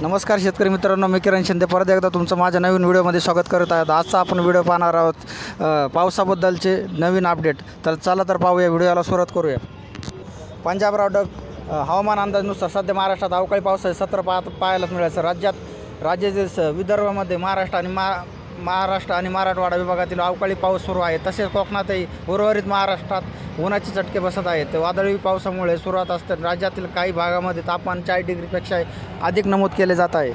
नमस्कार शेतकरी मित्रांनो, मी किरण शिंदे परत एकदा तुमचं माझ्या नवीन व्हिडिओमध्ये स्वागत करत आहे। आजचा आपण व्हिडिओ पाहणार आहोत पावसाबद्दलचे नवीन अपडेट। तर चला तर पाहूया, व्हिडिओला सुरुवात करूया। पंजाबराव डग हवामान अंदाजानुसार सध्या महाराष्ट्रात अवकाळी पावसाचे सत्र पाहायला मिळालं। राज्यातील विदर्भामध्ये महाराष्ट्र आणि मराठवाडा विभागातील अवकाळी पाऊस सुरू आहे। तसेच कोकणातही उर्वरित महाराष्ट्रात उन्हाचे चटके बसत आहेत। वादळी पावसामुळे सुरुवात असताना राज्यातील काही भागामध्ये तापमान 40 डिग्रीपेक्षा अधिक नमूद केले जात आहे।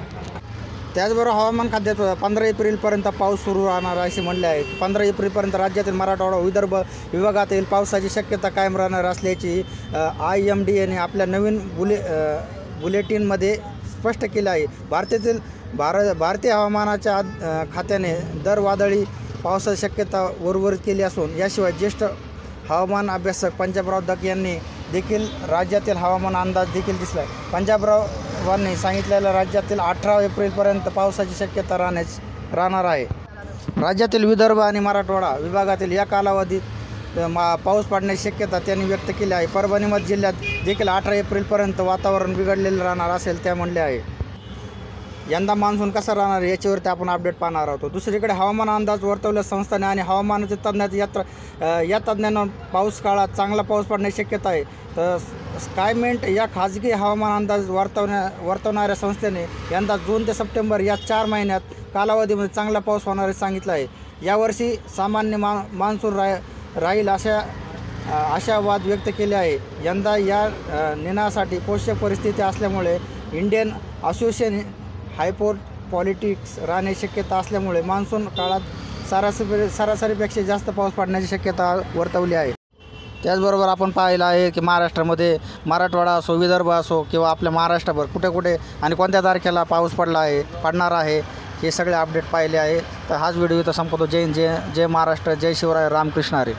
त्याचबरोबर हवामान खात्यात 15 एप्रिलपर्यंत पाऊस सुरू राहणार असे म्हणले आहे। 15 एप्रिलपर्यंत राज्यातील मराठवाडा विदर्भ विभागातील पावसाची शक्यता कायम राहणार असल्याची IMDने आपल्या नवीन बुलेटिनमध्ये स्पष्ट केले आहे। भारतीय हवामानाच्या खात्याने दर वादळी पावसाची शक्यता उर्वरित केली असून याशिवाय ज्येष्ठ हवामान अभ्यासक पंजाबराव डग यांनी देखील राज्यातील हवामान अंदाज देखील दिसला आहे। पंजाबरावांनी सांगितलेल्या राज्यातील 18 एप्रिलपर्यंत पावसाची शक्यता राहणार आहे। राज्यातील विदर्भ आणि मराठवाडा विभागातील या कालावधीत पाऊस पडण्याची शक्यता त्यांनी व्यक्त केली आहे। परभणी जिल्ह्यात देखील 18 एप्रिलपर्यंत वातावरण बिघडलेलं राहणार असेल त्या म्हणले आहे। यंदा मान्सून कसा राहणार याच्यावरती आपण अपडेट पाहणार आहोत। दुसरीकडे हवामान अंदाज वर्तवल्या संस्थाने आणि हवामानाचे या तज्ज्ञांना पाऊस काळात चांगला पाऊस पडण्याची शक्यता आहे। तर स्कायमेंट या खाजगी हवामान अंदाज वर्तवणाऱ्या संस्थेने यंदा जून ते सप्टेंबर या 4 महिन्यात कालावधीमध्ये चांगला पाऊस होणार सांगितलं आहे। यावर्षी सामान्य मान्सून राहील आशावाद व्यक्त केले आहे। यंदा या निर्णयासाठी पोषक परिस्थिती असल्यामुळे इंडियन असोसिएशन हायपोपॉलिटिक्स राहण्याची शक्यता असल्यामुळे मान्सून काळात सरासरीपेक्षा जास्त पाऊस पडण्याची शक्यता वर्तवली आहे। त्याचबरोबर आपण पाहिलं आहे की महाराष्ट्रामध्ये मराठवाडा असो, विदर्भ असो किंवा आपल्या महाराष्ट्रभर कुठे कुठे आणि कोणत्या तारखेला पाऊस पडणार आहे हे सगळे अपडेट पाहिले आहे। तर हाच व्हिडिओ इथं संपवतो। जय हिंद, जय महाराष्ट्र, जय शिवराय, रामकृष्ण हरी।